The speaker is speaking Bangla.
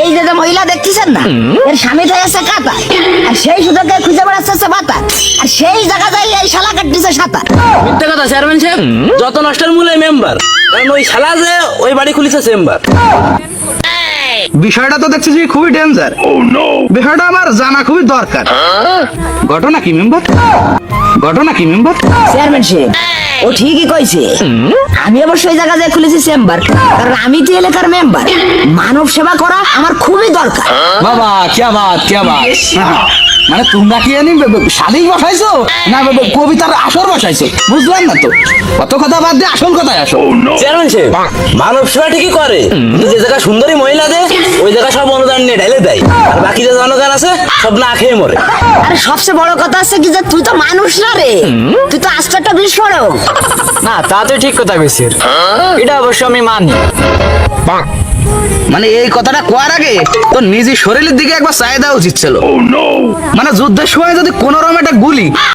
এই যে মহিলা দেখতেছেন না, এর স্বামী থাকছে কাতা, আর সেই সুযোগে খুঁজে বেড়াচ্ছে বাতা, আর সেই জায়গা যাই এই শালা কাটতেছে সাঁতার। মিথ্যে কথা চেয়ারম্যান সাহেব, যত নষ্টের মূলে মেম্বার, কারণ ওই শালা যে ওই বাড়ি খুলিছে চেম্বার। বিষয়টা তো দেখছি যে খুবই ডেঞ্জার। বিষয়টা আমার জানা খুবই দরকার। ঘটনা কি মেম্বার? ঘটনা কি মেম্বার? চেয়ারম্যান সাহেব ও ঠিকই কইছে, আমি অবশ্য এই জায়গা যায় খুলেছি চেম্বার, কারণ আমি তো এলাকার মেম্বার, মানব সেবা করা আমার খুবই দরকার। বাবা क्या बात क्या बात। মানে তোমরা কি জানি শালিক বসাইছো না কবিতার আসর বসাইছো? বুঝলাম না তো, কত কথা বাদ দিয়ে আসল কথায় আসো। চেয়ারম্যান সাহেব মানব সেবা ঠিকই করে, কিন্তু যে জায়গা সুন্দরী মহিলা দেয় ওই জায়গা সব অনুদান নিয়ে ঢেলে দেয়, আর বাকি যে জনগণ আছে সব না খেয়ে মরে। আর সবচেয়ে বড় কথা আছে কি যে তুই তো মানুষ না রে, তুই তো আস্ত একটা বিস্ফোরক। না তা তো ঠিক কথা কইছিস, এটা অবশ্য আমি মানি। মানে এই কথাটা কোয়ার আগে তোর নিজের শরীরের দিকে একবার চাই দেওয়া উচিত ছিল। মানে যুদ্ধের সময় যদি কোন রকম একটা গুলি